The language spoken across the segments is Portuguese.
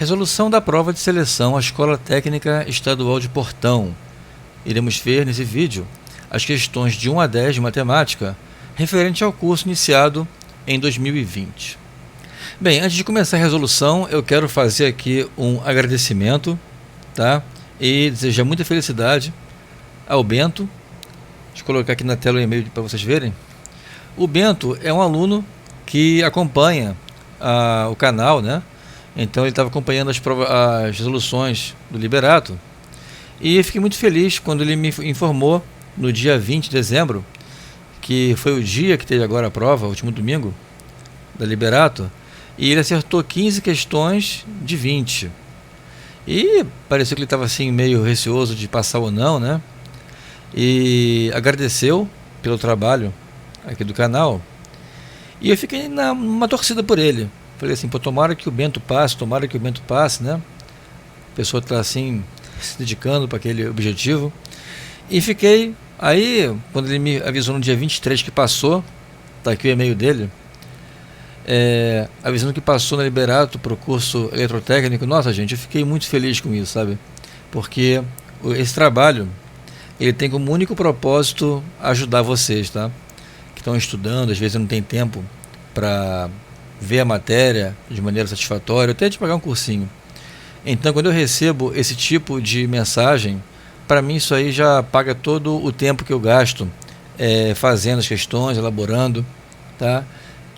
Resolução da prova de seleção à Escola Técnica Estadual de Portão. Iremos ver nesse vídeo as questões de 1 a 10 de matemática referente ao curso iniciado em 2020. Bem, antes de começar a resolução, eu quero fazer aqui um agradecimento, tá? E desejar muita felicidade ao Bento. Deixa eu colocar aqui na tela o e-mail para vocês verem. O Bento é um aluno que acompanha o canal, né? Então ele estava acompanhando as resoluções do Liberato e fiquei muito feliz quando ele me informou no dia 20 de dezembro, que foi o dia que teve agora a prova, o último domingo da Liberato, e ele acertou 15 questões de 20. E pareceu que ele estava assim meio receoso de passar ou não, né? E agradeceu pelo trabalho aqui do canal. E eu fiquei numa torcida por ele. Falei assim, pô, tomara que o Bento passe, né? A pessoa está assim, se dedicando para aquele objetivo. E fiquei, aí, quando ele me avisou no dia 23 que passou, tá aqui o e-mail dele, avisando que passou na Liberato para o curso eletrotécnico. Nossa, gente, eu fiquei muito feliz com isso, sabe? Porque esse trabalho, ele tem como único propósito ajudar vocês, tá? Que estão estudando, às vezes não tem tempo para ver a matéria de maneira satisfatória, até de pagar um cursinho. Então, quando eu recebo esse tipo de mensagem, para mim isso aí já paga todo o tempo que eu gasto fazendo as questões, elaborando, tá?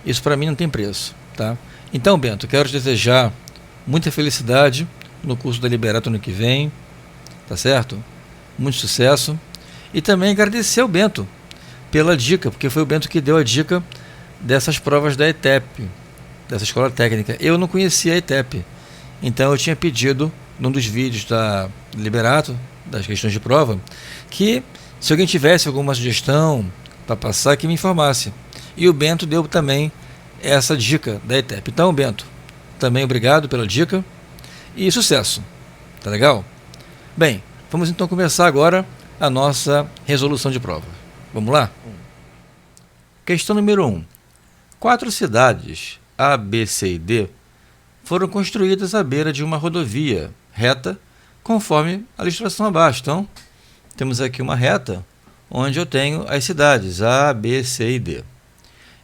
Isso para mim não tem preço, tá? Então, Bento, quero te desejar muita felicidade no curso da Liberato ano que vem, tá certo? Muito sucesso. E também agradecer ao Bento pela dica, porque foi o Bento que deu a dica dessas provas da ETEP, dessa escola técnica. Eu não conhecia a ETEP, então eu tinha pedido num dos vídeos da Liberato, das questões de prova, que se alguém tivesse alguma sugestão para passar, que me informasse. E o Bento deu também essa dica da ETEP. Então, Bento, também obrigado pela dica e sucesso. Tá legal? Bem, vamos então começar agora a nossa resolução de prova. Vamos lá? Questão número 1. 4 cidades A, B, C e D foram construídas à beira de uma rodovia reta, conforme a ilustração abaixo. Então, temos aqui uma reta, onde eu tenho as cidades A, B, C e D.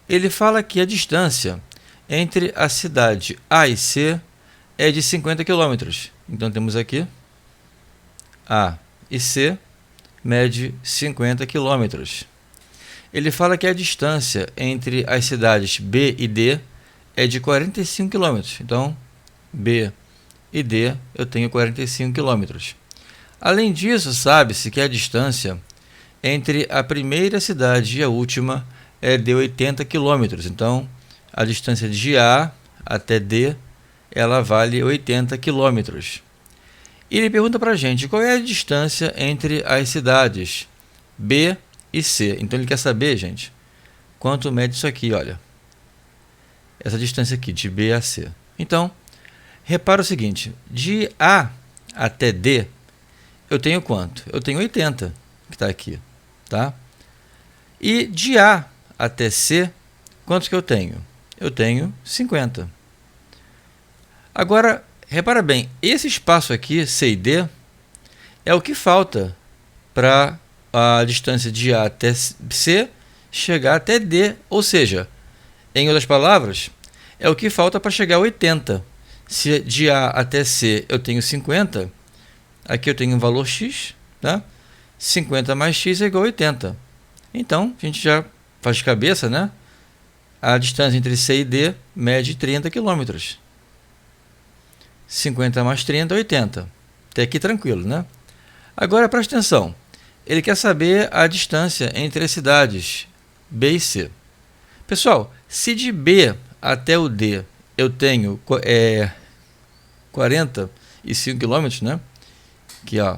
Ele fala que a distância entre a cidade A e C é de 50 km. Então, temos aqui A e C, mede 50 km. Ele fala que a distância entre as cidades B e D é de 45 km. Então, B e D eu tenho 45 km. Além disso, sabe-se que a distância entre a primeira cidade e a última é de 80 km. Então, a distância de A até D, ela vale 80 km. E ele pergunta para a gente qual é a distância entre as cidades B e C. Então ele quer saber, gente, quanto mede isso aqui, olha. Essa distância aqui, de B a C. Então, repara o seguinte, de A até D, eu tenho quanto? Eu tenho 80, que está aqui, tá? E de A até C, quantos que eu tenho? Eu tenho 50. Agora, repara bem, esse espaço aqui, C e D, é o que falta para a distância de A até C chegar até D, ou seja, em outras palavras, é o que falta para chegar a 80. Se de A até C eu tenho 50, aqui eu tenho um valor x, tá? 50 mais x é igual a 80. Então, a gente já faz de cabeça, né? A distância entre C e D mede 30 km. 50 mais 30 é 80. Até aqui tranquilo, né? Agora preste atenção. Ele quer saber a distância entre as cidades B e C. Pessoal, se de B até o D eu tenho 45 km, né? Que ó,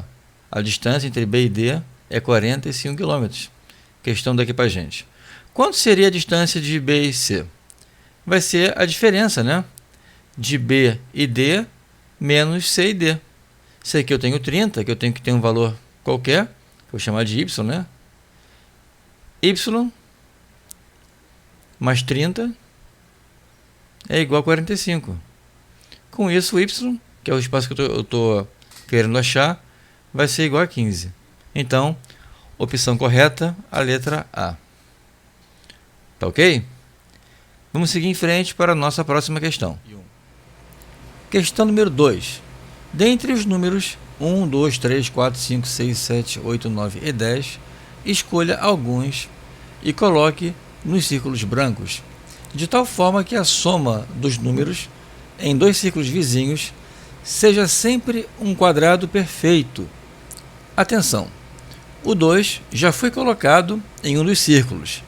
a distância entre B e D é 45 km. Questão daqui para gente. Quanto seria a distância de B e C? Vai ser a diferença, né? De B e D menos C e D. Se aqui eu tenho 30, que eu tenho que ter um valor qualquer, vou chamar de y, né? Y mais 30 é igual a 45. Com isso, o y que é o espaço que eu estou querendo achar, vai ser igual a 15. Então, opção correta, a letra A. Tá ok? Vamos seguir em frente para a nossa próxima questão. Questão número 2. Dentre os números 1, 2, 3, 4, 5, 6, 7, 8, 9 e 10, escolha alguns e coloque nos círculos brancos, de tal forma que a soma dos números em dois círculos vizinhos seja sempre um quadrado perfeito. Atenção! O 2 já foi colocado em um dos círculos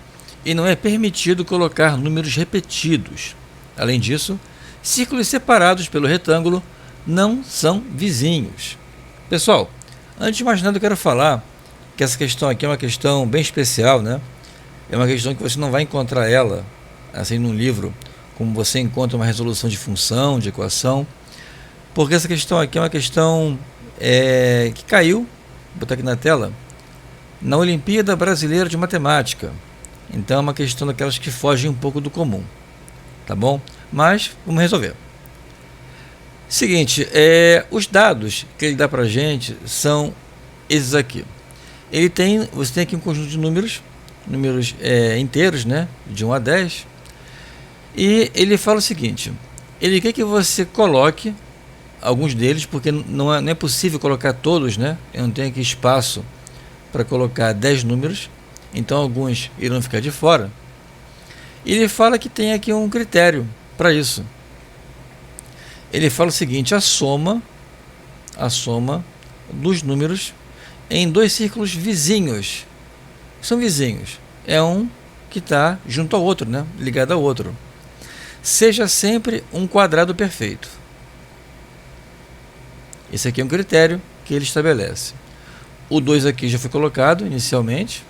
e não é permitido colocar números repetidos. Além disso, círculos separados pelo retângulo não são vizinhos. Pessoal, antes de mais nada eu quero falar que essa questão aqui é uma questão bem especial, né? É uma questão que você não vai encontrar ela assim num livro, como você encontra uma resolução de função, de equação, porque essa questão aqui é uma questão que caiu, vou botar aqui na tela, na Olimpíada Brasileira de Matemática. Então é uma questão daquelas que fogem um pouco do comum, tá bom? Mas vamos resolver. Seguinte, os dados que ele dá para a gente são esses aqui. Você tem aqui um conjunto de números inteiros, né? De 1 a 10. E ele fala o seguinte, ele quer que você coloque alguns deles, porque não é possível colocar todos, né? Eu não tenho aqui espaço para colocar 10 números, então alguns irão ficar de fora. E ele fala que tem aqui um critério para isso. Ele fala o seguinte, a soma dos números em dois círculos vizinhos. São vizinhos. É um que está junto ao outro, né? Ligado ao outro. Seja sempre um quadrado perfeito. Esse aqui é um critério que ele estabelece. O 2 aqui já foi colocado inicialmente.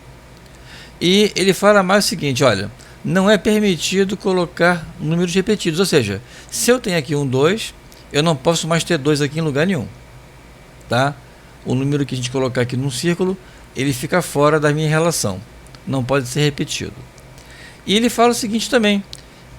E ele fala mais o seguinte, olha, não é permitido colocar números repetidos, ou seja, se eu tenho aqui um 2, eu não posso mais ter 2 aqui em lugar nenhum, tá? O número que a gente colocar aqui num círculo, ele fica fora da minha relação, não pode ser repetido. E ele fala o seguinte também,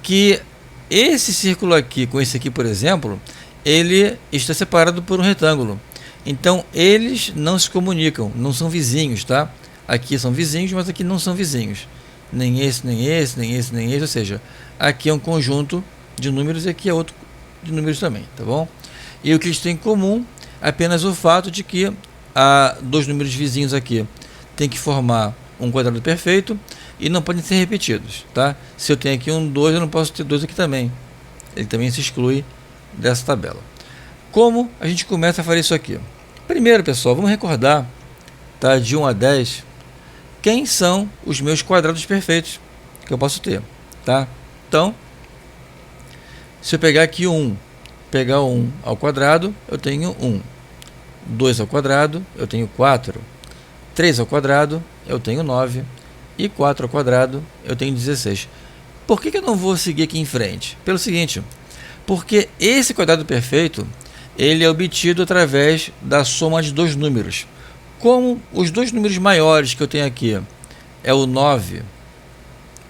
que esse círculo aqui, com esse aqui, por exemplo, ele está separado por um retângulo, então eles não se comunicam, não são vizinhos, tá? Aqui são vizinhos, mas aqui não são vizinhos. Nem esse, nem esse, nem esse, nem esse. Ou seja, aqui é um conjunto de números e aqui é outro de números também, tá bom? E o que eles têm em comum é apenas o fato de que há dois números vizinhos aqui tem que formar um quadrado perfeito e não podem ser repetidos, tá? Se eu tenho aqui um 2, eu não posso ter 2 aqui também. Ele também se exclui dessa tabela. Como a gente começa a fazer isso aqui? Primeiro, pessoal, vamos recordar, tá? De 1 a 10, quem são os meus quadrados perfeitos que eu posso ter, tá? Então, se eu pegar aqui pegar 1 ao quadrado, eu tenho 1. 2 ao quadrado, eu tenho 4. 3 ao quadrado, eu tenho 9. E 4 ao quadrado, eu tenho 16. Por que eu não vou seguir aqui em frente? Pelo seguinte, porque esse quadrado perfeito, ele é obtido através da soma de dois números. Como os dois números maiores que eu tenho aqui é o 9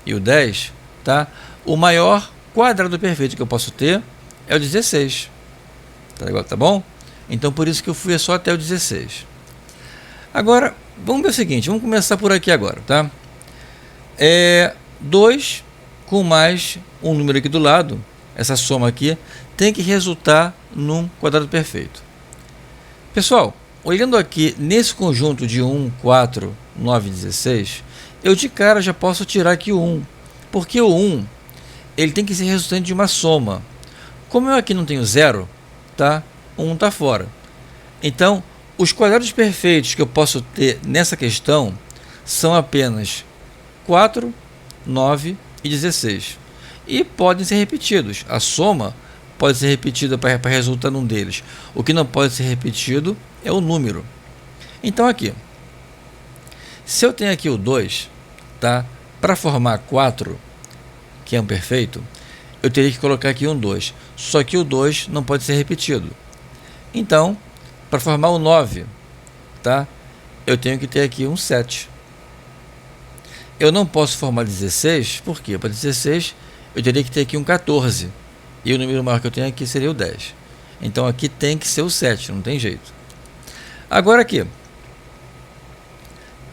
e o 10, tá? O maior quadrado perfeito que eu posso ter é o 16. Tá bom? Então por isso que eu fui só até o 16. Agora, vamos ver o seguinte, vamos começar por aqui agora, tá? 2 com mais um número aqui do lado, essa soma aqui, tem que resultar num quadrado perfeito. Pessoal, olhando aqui nesse conjunto de 1, 4, 9 e 16, eu de cara já posso tirar aqui o 1, porque o 1 ele tem que ser resultante de uma soma. Como eu aqui não tenho zero, tá? 1 está fora. Então, os quadrados perfeitos que eu posso ter nessa questão são apenas 4, 9 e 16. E podem ser repetidos. A soma pode ser repetida para resultar num deles. O que não pode ser repetido é o número. Então aqui, se eu tenho aqui o 2, tá? Para formar 4, que é um perfeito, eu teria que colocar aqui um 2. Só que o 2 não pode ser repetido. Então, para formar o 9, tá? Eu tenho que ter aqui um 7. Eu não posso formar 16, por quê? Para 16, eu teria que ter aqui um 14. E o número maior que eu tenho aqui seria o 10. Então aqui tem que ser o 7, não tem jeito. Agora aqui,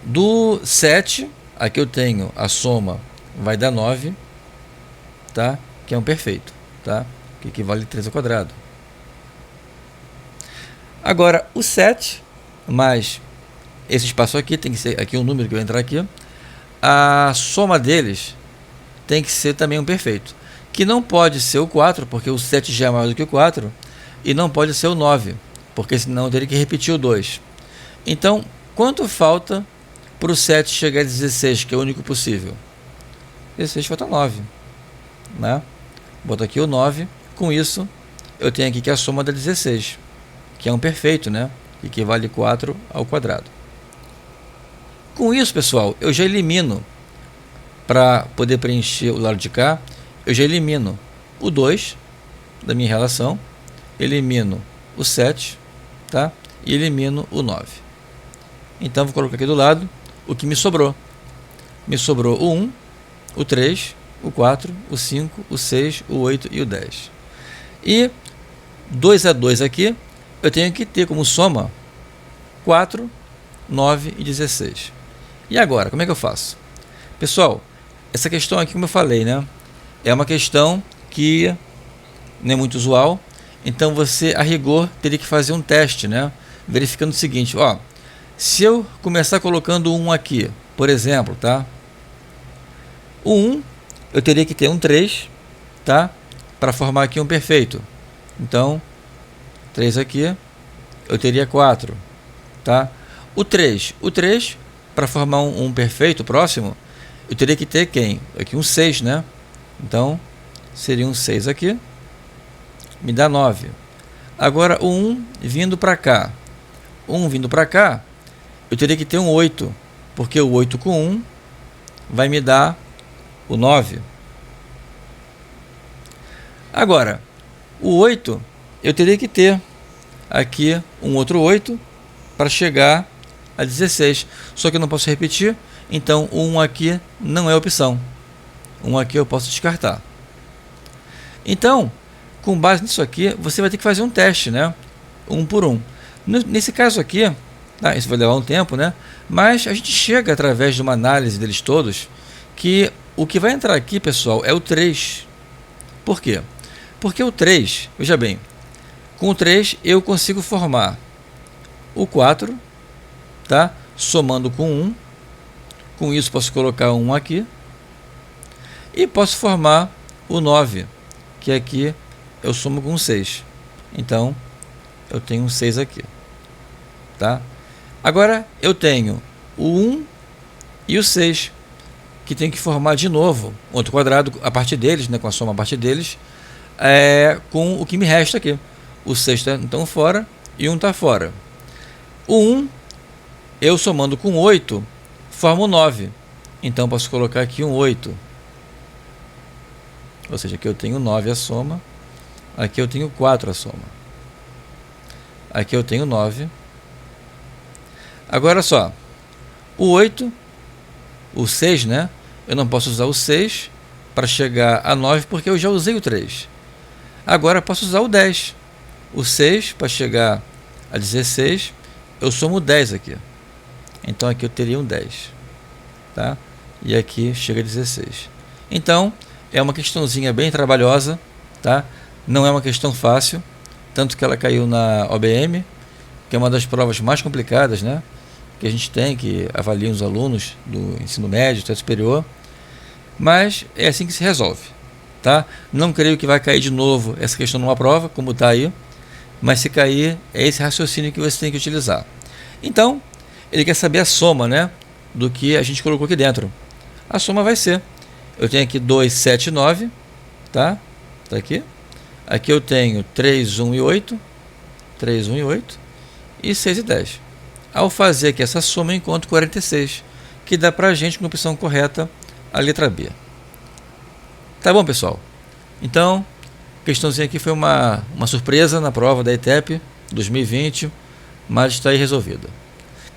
do 7, aqui eu tenho a soma vai dar 9, tá? Que é um perfeito, tá? Que equivale a 3 ao quadrado. Agora, o 7 mais esse espaço aqui, tem que ser aqui um número que vai entrar aqui, a soma deles tem que ser também um perfeito, que não pode ser o 4, porque o 7 já é maior do que o 4, e não pode ser o 9, porque senão eu teria que repetir o 2. Então, quanto falta para o 7 chegar a 16, que é o único possível? 16 falta 9, né? Boto aqui o 9, com isso eu tenho aqui que a soma dá 16, que é um perfeito, né? Que equivale a 4 ao quadrado. Com isso, pessoal, eu já elimino, para poder preencher o lado de cá, eu já elimino o 2 da minha relação, elimino o 7, tá? E elimino o 9. Então, vou colocar aqui do lado o que me sobrou. Me sobrou o 1, o 3, o 4, o 5, o 6, o 8 e o 10. E 2 a 2 aqui, eu tenho que ter como soma 4, 9 e 16. E agora, como é que eu faço? Pessoal, essa questão aqui, como eu falei, né? É uma questão que não é muito usual. Então você, a rigor, teria que fazer um teste, né? Verificando o seguinte, ó. Se eu começar colocando 1 aqui, por exemplo, tá? O 1, eu teria que ter um 3, tá? Para formar aqui um perfeito. Então, 3 aqui, eu teria 4, tá? O 3, para formar um perfeito próximo, eu teria que ter quem? Aqui um 6, né? Então, seria um 6 aqui, me dá 9. Agora, o 1 vindo para cá. 1 vindo para cá, eu teria que ter um 8, porque o 8 com 1 vai me dar o 9. Agora, o 8, eu teria que ter aqui um outro 8 para chegar a 16. Só que eu não posso repetir, então o 1 aqui não é opção. 1 aqui eu posso descartar. Então, com base nisso aqui, você vai ter que fazer um teste, né? 1 por 1. Nesse caso aqui, tá, isso vai levar um tempo, né? Mas a gente chega através de uma análise deles todos que o que vai entrar aqui, pessoal, é o 3. Por quê? Porque o 3, veja bem, com o 3 eu consigo formar o 4, tá? Somando com 1. Com isso posso colocar 1 aqui. E posso formar o 9, que aqui eu somo com 6. Então, eu tenho um 6 aqui, tá? Agora, eu tenho o 1 e o 6, que tem que formar de novo outro quadrado a partir deles, né, com a soma a partir deles, com o que me resta aqui. O 6 está então fora e 1 está fora. O 1, eu somando com 8, formo 9. Então, posso colocar aqui um 8. Ou seja, aqui eu tenho 9 a soma, aqui eu tenho 4 a soma. Aqui eu tenho 9. Agora só, o 8, o 6, né? Eu não posso usar o 6 para chegar a 9 porque eu já usei o 3. Agora posso usar o 10. O 6 para chegar a 16, eu somo 10 aqui. Então aqui eu teria um 10, tá? E aqui chega a 16. Então, é uma questãozinha bem trabalhosa, tá? Não é uma questão fácil, tanto que ela caiu na OBM, que é uma das provas mais complicadas, né? Que a gente tem, que avaliam os alunos do ensino médio, até superior. Mas é assim que se resolve, tá? Não creio que vai cair de novo essa questão numa prova, como está aí, mas se cair, é esse raciocínio que você tem que utilizar. Então, ele quer saber a soma, né, do que a gente colocou aqui dentro. A soma vai ser, eu tenho aqui 2, 7 e 9, tá? Tá aqui. Aqui eu tenho 3, 1 e 8, 3, 1 e 8, e 6 e 10. Ao fazer aqui essa soma, eu encontro 46, que dá pra gente, com a opção correta, a letra B. Tá bom, pessoal? Então, a questãozinha aqui foi uma surpresa na prova da ETEP 2020, mas está aí resolvida.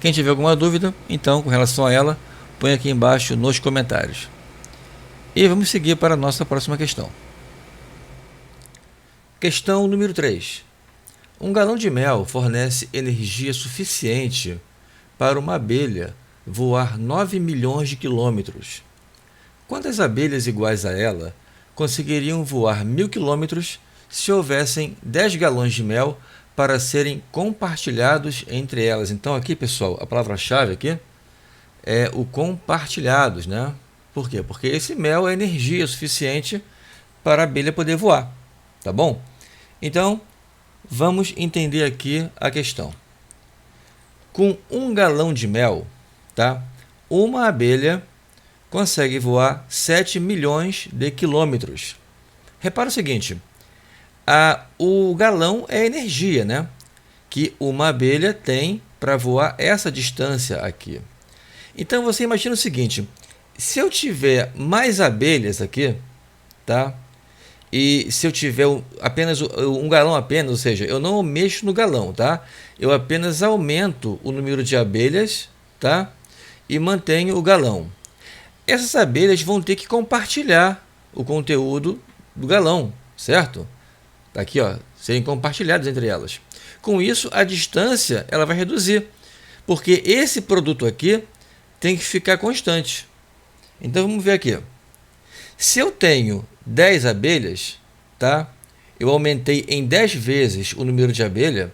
Quem tiver alguma dúvida, então, com relação a ela, põe aqui embaixo nos comentários. E vamos seguir para a nossa próxima questão. Questão número 3. Um galão de mel fornece energia suficiente para uma abelha voar 9 milhões de quilômetros. Quantas abelhas iguais a ela conseguiriam voar 1.000 quilômetros se houvessem 10 galões de mel para serem compartilhados entre elas? Então aqui, pessoal, a palavra-chave aqui é o compartilhados, né? Por quê? Porque esse mel é energia suficiente para a abelha poder voar, tá bom? Então, vamos entender aqui a questão. Com 1 galão de mel, tá? Uma abelha consegue voar 7 milhões de quilômetros. Repara o seguinte, o galão é energia, né? Que uma abelha tem para voar essa distância aqui. Então você imagina o seguinte, se eu tiver mais abelhas aqui, tá? E se eu tiver apenas um galão apenas, ou seja, eu não mexo no galão, tá? Eu apenas aumento o número de abelhas, tá? E mantenho o galão. Essas abelhas vão ter que compartilhar o conteúdo do galão, certo? Tá aqui, ó, serem compartilhados entre elas. Com isso, a distância ela vai reduzir, porque esse produto aqui tem que ficar constante. Então vamos ver aqui. Se eu tenho 10 abelhas, tá? Eu aumentei em 10 vezes o número de abelha,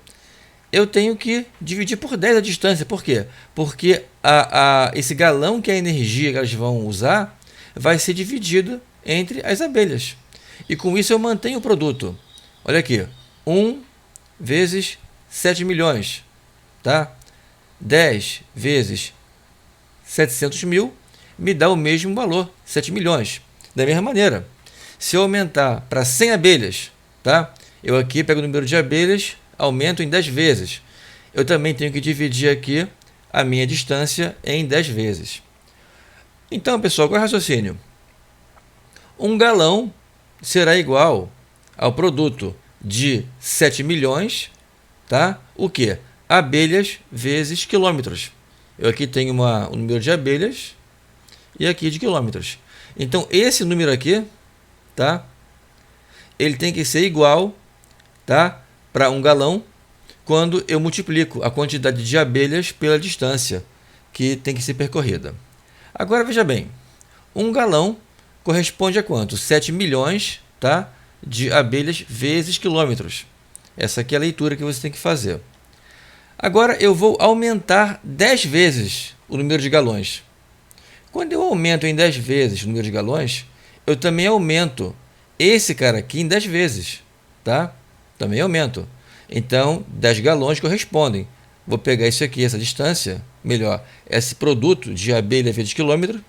eu tenho que dividir por 10 a distância. Por quê? Porque esse galão, que é a energia que elas vão usar, vai ser dividido entre as abelhas. E com isso eu mantenho o produto. Olha aqui, 1 vezes 7 milhões, tá? 10 vezes 700 mil me dá o mesmo valor, 7 milhões. Da mesma maneira, se eu aumentar para 100 abelhas, tá? Eu aqui pego o número de abelhas, aumento em 10 vezes. Eu também tenho que dividir aqui a minha distância em 10 vezes. Então, pessoal, qual é o raciocínio? Um galão será igual ao produto de 7 milhões, tá? O quê? Abelhas vezes quilômetros. Eu aqui tenho um número de abelhas e aqui de quilômetros. Então, esse número aqui, tá? Ele tem que ser igual, tá? Para um galão, quando eu multiplico a quantidade de abelhas pela distância que tem que ser percorrida. Agora, veja bem, um galão corresponde a quanto? 7 milhões, tá? De abelhas vezes quilômetros. Essa aqui é a leitura que você tem que fazer. Agora, eu vou aumentar 10 vezes o número de galões. Quando eu aumento em 10 vezes o número de galões, eu também aumento esse cara aqui em 10 vezes, tá? Também aumento. Então, 10 galões correspondem. Vou pegar isso aqui, essa distância, melhor, esse produto de abelha vezes quilômetro,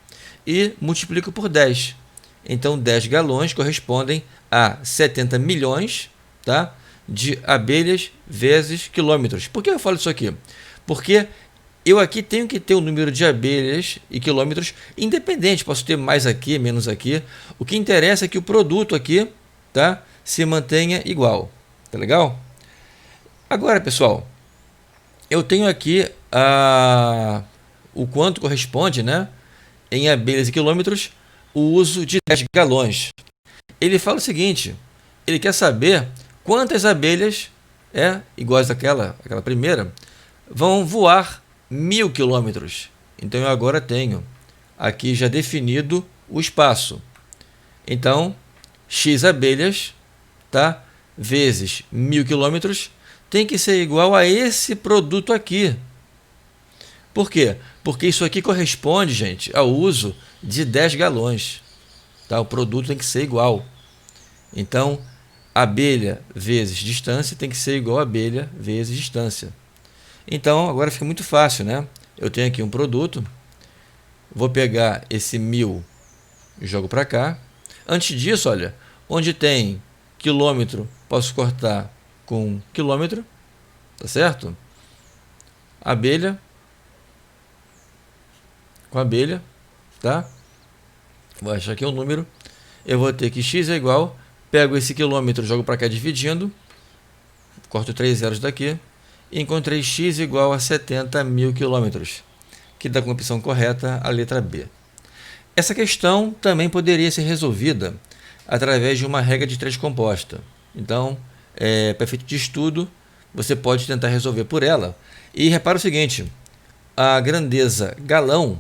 e multiplico por 10. Então, 10 galões correspondem a 70 milhões, tá? De abelhas vezes quilômetros. Por que eu falo isso aqui? Porque eu aqui tenho que ter o número de abelhas e quilômetros independente. Posso ter mais aqui, menos aqui. O que interessa é que o produto aqui, tá, se mantenha igual. Tá legal? Agora, pessoal, eu tenho aqui o quanto corresponde, né, em abelhas e quilômetros, o uso de 10 galões. Ele fala o seguinte, ele quer saber quantas abelhas, iguais àquela primeira, vão voar 1.000 quilômetros. Então, eu agora tenho aqui já definido o espaço. Então, x abelhas, tá, vezes 1.000 quilômetros, tem que ser igual a esse produto aqui. Por quê? Porque isso aqui corresponde, gente, ao uso de 10 galões. Tá? O produto tem que ser igual. Então, abelha vezes distância tem que ser igual a abelha vezes distância. Então, agora fica muito fácil, né? Eu tenho aqui um produto, vou pegar esse 1.000 e jogo para cá. Antes disso, olha, onde tem quilômetro, posso cortar com quilômetro, tá certo? Abelha com abelha, tá? Vou achar aqui um número, eu vou ter que x é igual, pego esse quilômetro, jogo para cá dividindo, corto 3 zeros daqui, e encontrei x igual a 70.000 quilômetros, que dá como opção correta a letra B. Essa questão também poderia ser resolvida através de uma regra de 3 composta. Então, para efeito de estudo, você pode tentar resolver por ela. E repara o seguinte, a grandeza galão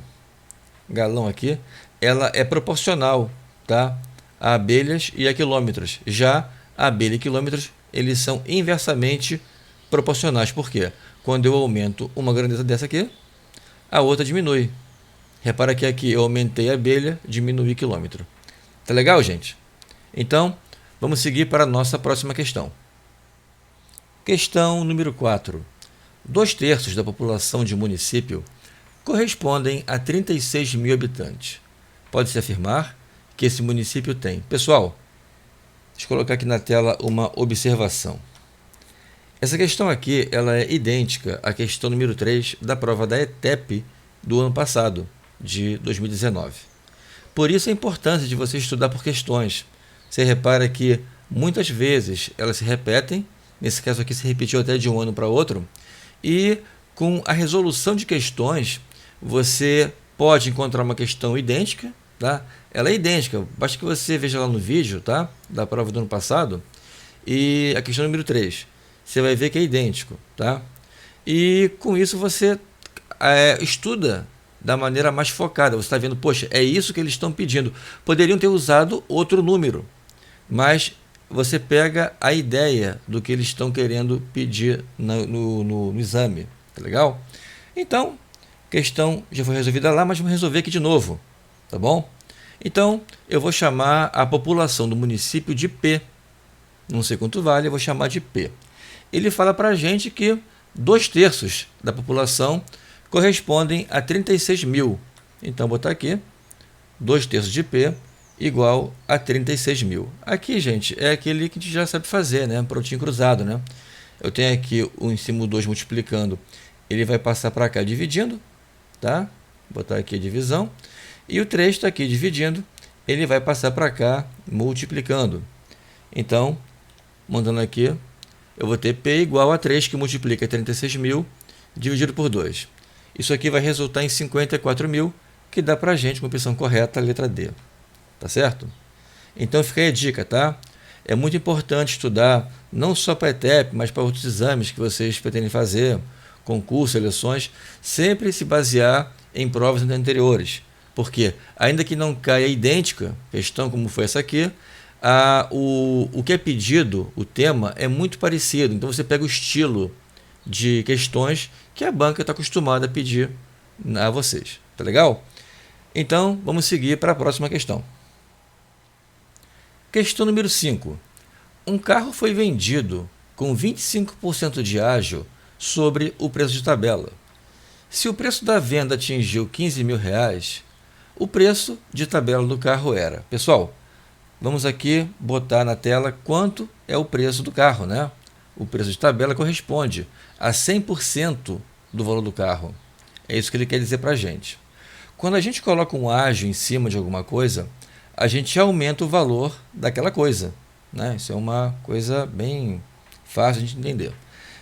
aqui, ela é proporcional, tá, a abelhas e a quilômetros. Já a abelha e quilômetros, eles são inversamente proporcionais. Por quê? Quando eu aumento uma grandeza dessa aqui, a outra diminui. Repara que aqui eu aumentei a abelha, diminui quilômetro. Tá legal, gente? Então, vamos seguir para a nossa próxima questão. Questão número 4. 2/3 da população de um município correspondem a 36 mil habitantes. Pode-se afirmar que esse município tem... Pessoal, deixa eu colocar aqui na tela uma observação. Essa questão aqui ela é idêntica à questão número 3 da prova da ETEP do ano passado, de 2019. Por isso a importância de você estudar por questões. Você repara que muitas vezes elas se repetem, nesse caso aqui se repetiu até de um ano para outro, e com a resolução de questões você pode encontrar uma questão idêntica, tá? Ela é idêntica, basta que você veja lá no vídeo, tá, da prova do ano passado, e a questão número 3, você vai ver que é idêntico, tá? E com isso você estuda da maneira mais focada, você está vendo, poxa, é isso que eles estão pedindo. Poderiam ter usado outro número, mas você pega a ideia do que eles estão querendo pedir no exame, tá legal? Então, questão já foi resolvida lá, mas vamos resolver aqui de novo, tá bom? Então, eu vou chamar a população do município de P. Não sei quanto vale, eu vou chamar de P. Ele fala para a gente que 2/3 da população correspondem a 36 mil. Então, vou botar aqui, 2/3 de P igual a 36 mil. Aqui, gente, é aquele que a gente já sabe fazer, né? Prontinho cruzado, né? Eu tenho aqui o em cima 2 multiplicando, ele vai passar para cá dividindo, tá? Vou botar aqui a divisão. E o 3 está aqui dividindo, ele vai passar para cá multiplicando. Então, mandando aqui, eu vou ter P igual a 3, que multiplica 36 mil, dividido por 2. Isso aqui vai resultar em 54 mil, que dá para a gente uma opção correta, a letra D. Tá certo? Então fica aí a dica, tá? É muito importante estudar, não só para a ETEP, mas para outros exames que vocês pretendem fazer, concurso, eleições, sempre se basear em provas anteriores. Porque, ainda que não caia idêntica, questão como foi essa aqui, o que é pedido, o tema, é muito parecido. Então você pega o estilo de questões que a banca está acostumada a pedir a vocês. Tá legal? Então, vamos seguir para a próxima questão. Questão número 5. Um carro foi vendido com 25% de ágio sobre o preço de tabela. Se o preço da venda atingiu R$15 mil, o preço de tabela do carro era... Pessoal, vamos aqui botar na tela quanto é o preço do carro, né? O preço de tabela corresponde a 100% do valor do carro. É isso que ele quer dizer para a gente. Quando a gente coloca um ágio em cima de alguma coisa, a gente aumenta o valor daquela coisa, né? Isso é uma coisa bem fácil de entender.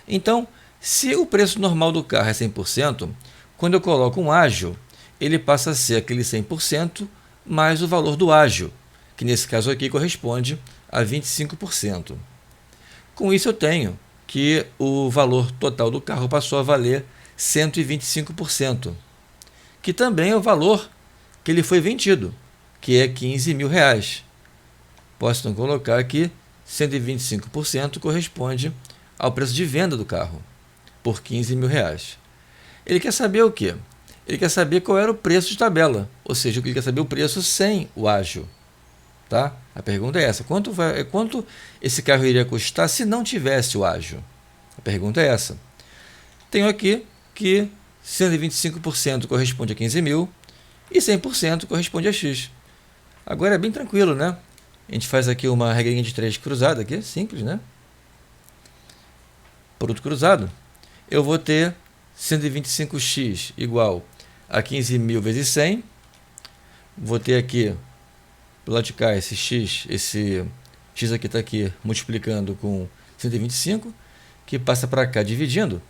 Então, se o preço normal do carro é 100%, quando eu coloco um ágio, ele passa a ser aquele 100% mais o valor do ágio, que nesse caso aqui corresponde a 25%. Com isso eu tenho que o valor total do carro passou a valer 125%, que também é o valor que ele foi vendido, que é R$15 mil. Posso então colocar aqui 125% corresponde ao preço de venda do carro, por R$15 mil. Ele quer saber o quê? Ele quer saber qual era o preço de tabela, ou seja, ele quer saber o preço sem o ágio. Tá? A pergunta é essa, quanto esse carro iria custar se não tivesse o ágio? A pergunta é essa. Tenho aqui que 125% corresponde a 15 mil e 100% corresponde a X. Agora é bem tranquilo, né? A gente faz aqui uma regrinha de 3 cruzada, aqui, simples, né? Produto cruzado. Eu vou ter 125x igual a 15 mil vezes 100. Vou ter aqui, do lado de cá, esse x aqui está aqui multiplicando com 125, que passa para cá dividindo.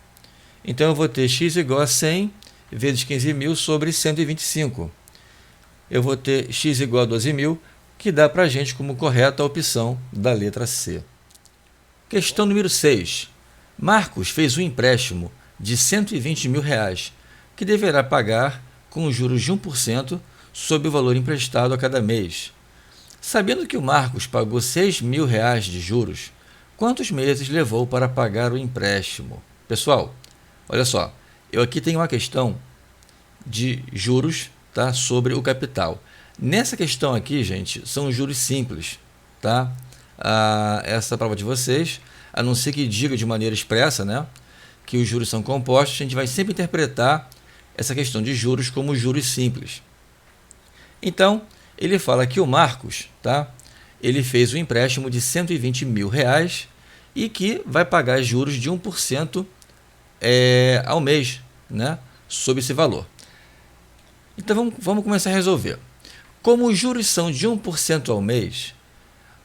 Então eu vou ter x igual a 100 vezes 15 mil sobre 125. Eu vou ter x igual a 12 mil, que dá para a gente como correta a opção da letra C. Questão número 6. Marcos fez um empréstimo de R$ 120.000, que deverá pagar com juros de 1% sobre o valor emprestado a cada mês. Sabendo que o Marcos pagou R$ 6.000 de juros, quantos meses levou para pagar o empréstimo? Pessoal, olha só, eu aqui tenho uma questão de juros, tá, sobre o capital. Nessa questão aqui, gente, são juros simples, tá? Essa prova de vocês, a não ser que diga de maneira expressa, né, que os juros são compostos, a gente vai sempre interpretar essa questão de juros como juros simples. Então, ele fala que o Marcos, tá, ele fez um empréstimo de R$ 120.000 e que vai pagar juros de 1% ao mês, né, sobre esse valor. Então, vamos começar a resolver. Como os juros são de 1% ao mês,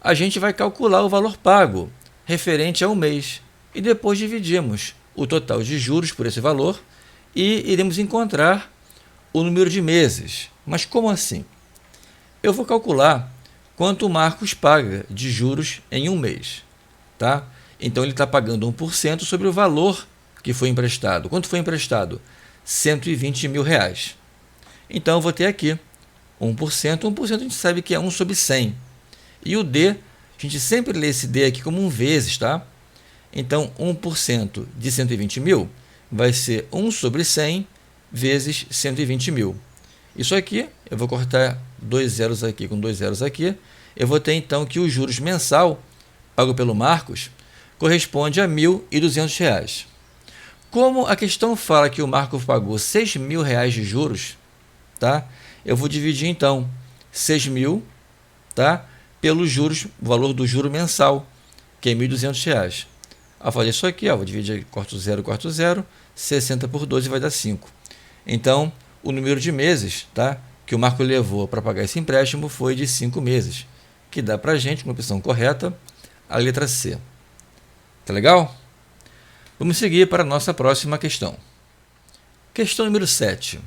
a gente vai calcular o valor pago referente ao mês e depois dividimos o total de juros por esse valor e iremos encontrar o número de meses. Mas como assim? Eu vou calcular quanto o Marcos paga de juros em um mês, tá? Então ele está pagando 1% sobre o valor que foi emprestado. Quanto foi emprestado? R$ 120.000. Então eu vou ter aqui 1%. 1% a gente sabe que é 1 sobre 100. E o D, a gente sempre lê esse D aqui como um vezes, tá? Então 1% de 120.000 vai ser 1 sobre 100 vezes 120.000. Isso aqui, eu vou cortar 2 zeros aqui com 2 zeros aqui. Eu vou ter então que os juros mensal pago pelo Marcos corresponde a R$ 1.200. Como a questão fala que o Marcos pagou R$ 6.000 de juros, tá? Eu vou dividir então 6.000, tá, pelos juros, o valor do juro mensal, que é R$ 1.200. Ao fazer isso aqui, vou dividir, corto 0, 60 por 12 vai dar 5. Então, o número de meses, tá, que o Marco levou para pagar esse empréstimo foi de 5 meses, que dá para a gente, com a opção correta, a letra C. Tá legal? Vamos seguir para a nossa próxima questão. Questão número 7.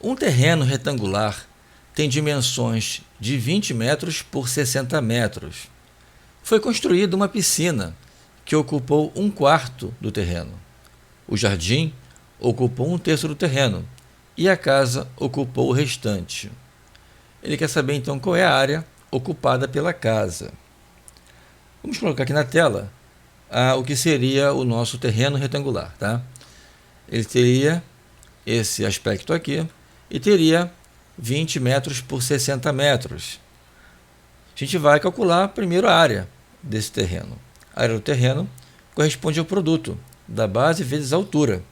Um terreno retangular tem dimensões de 20 metros por 60 metros. Foi construída uma piscina que ocupou 1/4 do terreno. O jardim ocupou 1/3 do terreno e a casa ocupou o restante. Ele quer saber então qual é a área ocupada pela casa. Vamos colocar aqui na tela o que seria o nosso terreno retangular, tá? Ele teria esse aspecto aqui e teria 20 metros por 60 metros. A gente vai calcular primeiro a área desse terreno. A área do terreno corresponde ao produto da base vezes a altura.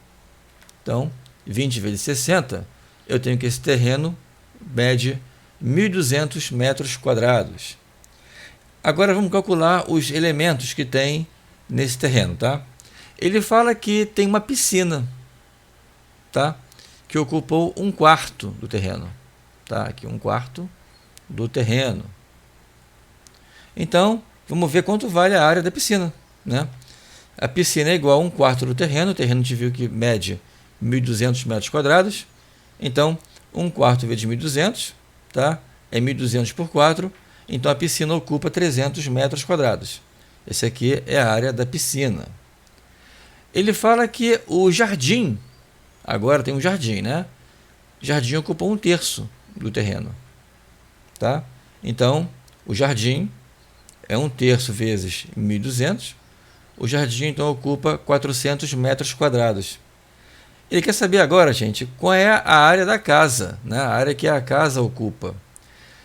Então, 20 vezes 60, eu tenho que esse terreno mede 1.200 metros quadrados. Agora vamos calcular os elementos que tem nesse terreno, tá? Ele fala que tem uma piscina, tá, que ocupou 1/4 do terreno, tá? Aqui 1/4 do terreno. Então, vamos ver quanto vale a área da piscina, né? A piscina é igual a 1/4 do terreno. O terreno a gente viu que mede 1.200 metros quadrados. Então, 1/4 vezes 1.200, tá? É 1.200 por 4. Então, a piscina ocupa 300 metros quadrados. Esse aqui é a área da piscina. Ele fala que o jardim, agora tem um jardim, né? O jardim ocupa 1/3 do terreno, tá? Então, o jardim é 1/3 vezes 1.200. O jardim, então, ocupa 400 metros quadrados. Ele quer saber agora, gente, qual é a área da casa, né? A área que a casa ocupa.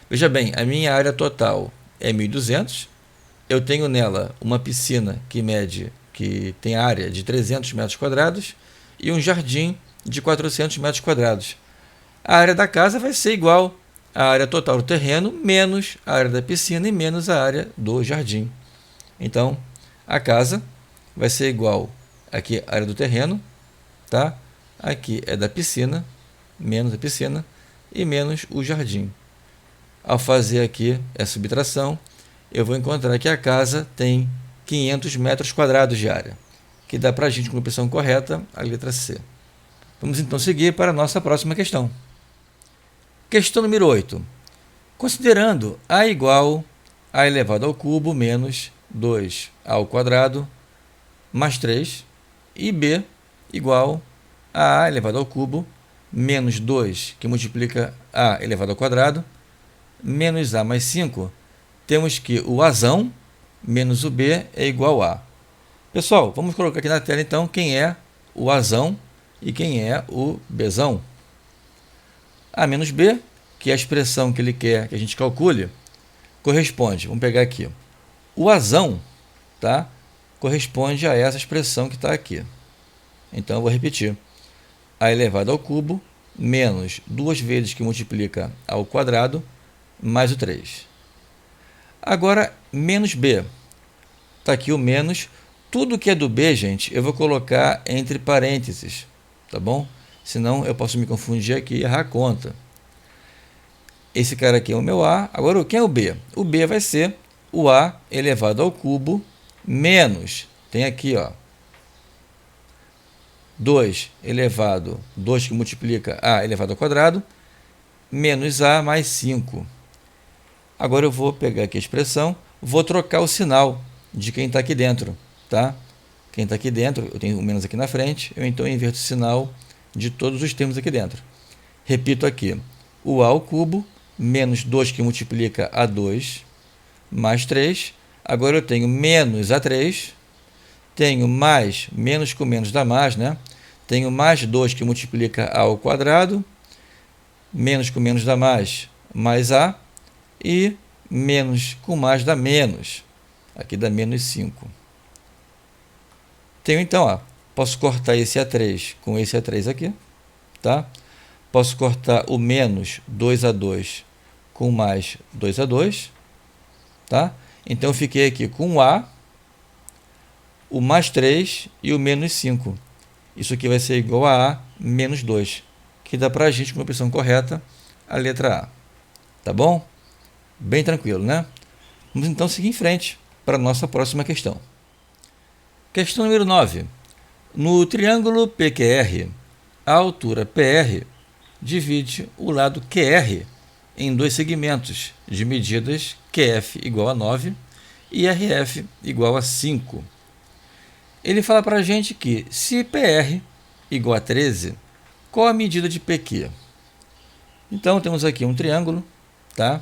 Veja bem, a minha área total é 1.200. Eu tenho nela uma piscina que tem área de 300 metros quadrados e um jardim de 400 metros quadrados. A área da casa vai ser igual à área total do terreno, menos a área da piscina e menos a área do jardim. Então, a casa vai ser igual aqui a área do terreno, tá? Aqui é da piscina, menos a piscina e menos o jardim. Ao fazer aqui essa subtração, eu vou encontrar que a casa tem 500 metros quadrados de área, que dá para a gente, com a opção correta, a letra C. Vamos então seguir para a nossa próxima questão. Questão número 8. Considerando A igual a elevado ao cubo menos 2A ao quadrado mais 3, e b igual a a elevado ao cubo menos 2, que multiplica a elevado ao quadrado, menos a mais 5. Temos que o azão menos o b é igual a. Pessoal, vamos colocar aqui na tela, então, quem é o azão e quem é o bzão. A menos b, que é a expressão que ele quer que a gente calcule, corresponde, vamos pegar aqui, o azão, tá? Corresponde a essa expressão que está aqui. Então, eu vou repetir. A elevado ao cubo menos 2 vezes que multiplica ao quadrado mais o 3. Agora, menos b. Está aqui o menos. Tudo que é do b, gente, eu vou colocar entre parênteses, tá bom? Senão eu posso me confundir aqui e errar a conta. Esse cara aqui é o meu a. Agora, quem é o b? O b vai ser o a elevado ao cubo menos, tem aqui, ó, 2 elevado, 2 que multiplica a elevado ao quadrado, menos a mais 5. Agora eu vou pegar aqui a expressão, vou trocar o sinal de quem está aqui dentro, tá? Quem está aqui dentro, eu tenho o menos aqui na frente, eu então inverto o sinal de todos os termos aqui dentro. Repito aqui, o a ao cubo, menos 2 que multiplica a 2, mais 3. Agora eu tenho menos a 3, tenho mais, menos com menos dá mais, né? Tenho mais 2 que multiplica a ao quadrado, menos com menos dá mais a, e menos com mais dá menos, aqui dá menos 5. Tenho então, ó, posso cortar esse A3 com esse A3 aqui, tá? Posso cortar o menos 2A2 com mais 2A2, tá? Então, eu fiquei aqui com o A, o mais 3 e o menos 5. Isso aqui vai ser igual a A menos 2, que dá para a gente, com a opção correta, a letra A. Tá bom? Bem tranquilo, né? Vamos então seguir em frente para a nossa próxima questão. Questão número 9. No triângulo PQR, a altura PR divide o lado QR em dois segmentos de medidas QF igual a 9 e RF igual a 5. Ele fala para a gente que, se PR igual a 13, qual a medida de PQ? Então, temos aqui um triângulo, tá?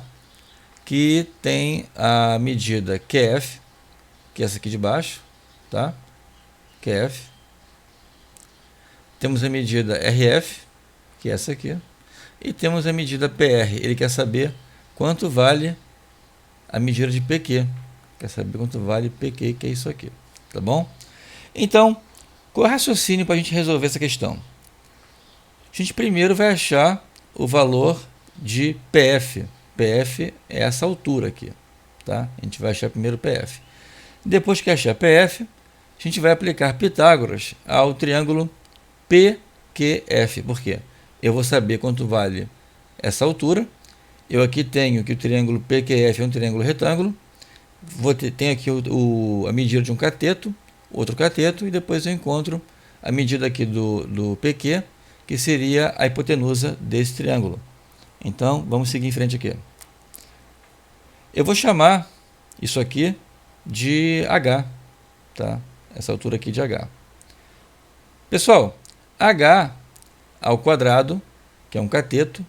Que tem a medida QF, que é essa aqui de baixo, tá? QF. Temos a medida RF, que é essa aqui. E temos a medida PR. Ele quer saber quanto vale a medida de PQ. Quer saber quanto vale PQ, que é isso aqui. Tá bom? Então, qual é o raciocínio para a gente resolver essa questão? A gente primeiro vai achar o valor de PF. PF é essa altura aqui. Tá? A gente vai achar primeiro PF. Depois que achar PF, a gente vai aplicar Pitágoras ao triângulo PQF. Por quê? Eu vou saber quanto vale essa altura. Eu aqui tenho que o triângulo PQF é um triângulo retângulo. Tenho aqui a medida de um cateto, outro cateto, e depois eu encontro a medida aqui do PQ, que seria a hipotenusa desse triângulo. Então, vamos seguir em frente aqui. Eu vou chamar isso aqui de H, tá? Essa altura aqui de H. Pessoal, H ao quadrado, que é um cateto,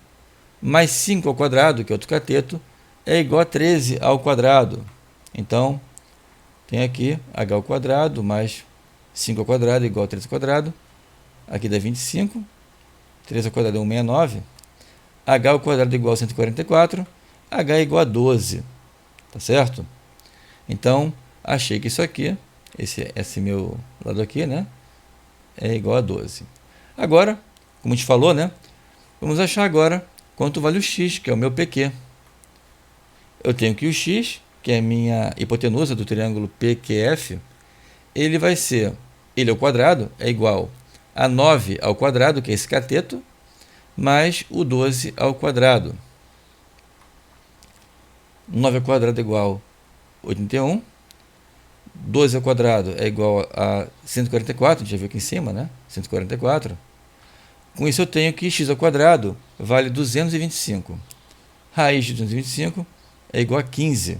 mais 5 ao quadrado, que é outro cateto, é igual a 13 ao quadrado. Então, tem aqui H ao quadrado mais 5 ao quadrado igual a 13 ao quadrado. Aqui dá 25. 13 ao quadrado é 169. H ao quadrado igual a 144. H é igual a 12. Tá certo? Então, achei que isso aqui, esse meu lado aqui, né, é igual a 12. Agora, como a gente falou, né, vamos achar agora quanto vale o x, que é o meu PQ. Eu tenho que o x, que é a minha hipotenusa do triângulo PQF, ele vai ser, ele ao quadrado é igual a 9 ao quadrado, que é esse cateto, mais o 12 ao quadrado. 9 ao quadrado é igual a 81. 12 ao quadrado é igual a 144, a gente já viu aqui em cima, né? 144. Com isso eu tenho que x ao quadrado vale 225. Raiz de 225 é igual a 15.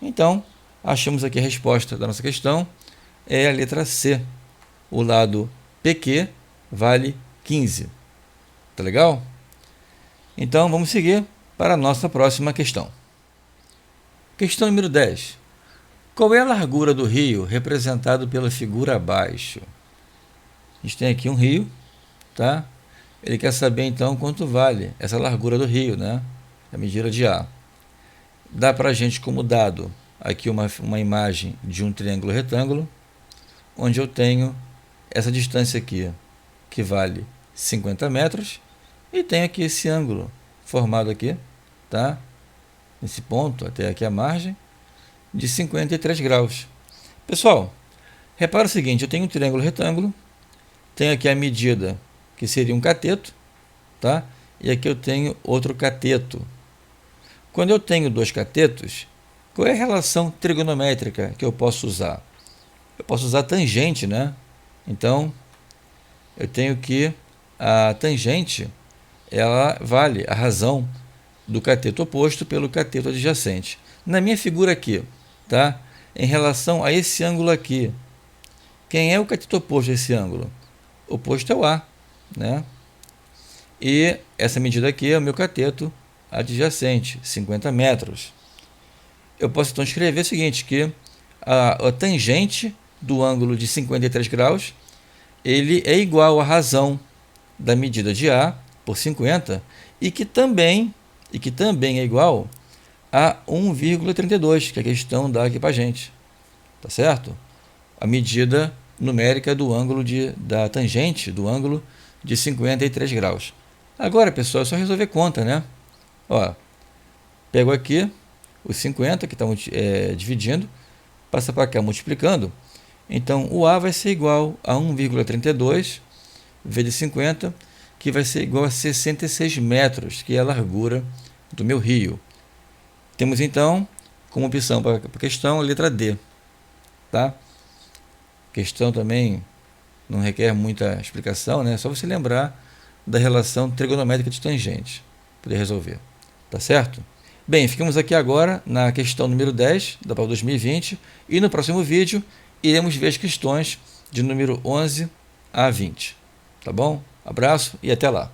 Então, achamos aqui a resposta da nossa questão, é a letra C. o lado PQ vale 15. Tá legal? Então vamos seguir para a nossa próxima questão. Questão número 10. Qual é a largura do rio representado pela figura abaixo? A gente tem aqui um rio, tá? Ele quer saber então quanto vale essa largura do rio, né? A medida de A. Dá para a gente como dado aqui uma imagem de um triângulo retângulo, onde eu tenho essa distância aqui, que vale 50 metros, e tenho aqui esse ângulo formado aqui, tá? Nesse ponto, até aqui a margem, de 53 graus. Pessoal, repara o seguinte, eu tenho um triângulo retângulo, tenho aqui a medida, que seria um cateto, tá? E aqui eu tenho outro cateto. Quando eu tenho dois catetos, qual é a relação trigonométrica que eu posso usar? Eu posso usar tangente, né? Então, eu tenho que a tangente, ela vale a razão do cateto oposto pelo cateto adjacente. Na minha figura aqui, tá? Em relação a esse ângulo aqui, quem é o cateto oposto a esse ângulo? O oposto é o A, né? E essa medida aqui é o meu cateto adjacente, 50 metros. Eu posso então escrever o seguinte, que a tangente do ângulo de 53 graus, ele é igual à razão da medida de A por 50, e que também é igual a 1,32, que a questão dá aqui para a gente. Tá certo? A medida numérica do ângulo da tangente do ângulo de 53 graus. Agora, pessoal, é só resolver conta, né? Ó, pego aqui os 50 que estão dividindo, passa para cá multiplicando. Então, o A vai ser igual a 1,32 vezes 50, que vai ser igual a 66 metros, que é a largura do meu rio. Temos, então, como opção para a questão, a letra D. Tá? Questão também não requer muita explicação, né? É só você lembrar da relação trigonométrica de tangente para poder resolver. Tá certo? Bem, ficamos aqui agora na questão número 10 da prova 2020 e no próximo vídeo iremos ver as questões de número 11 a 20. Tá bom? Abraço e até lá!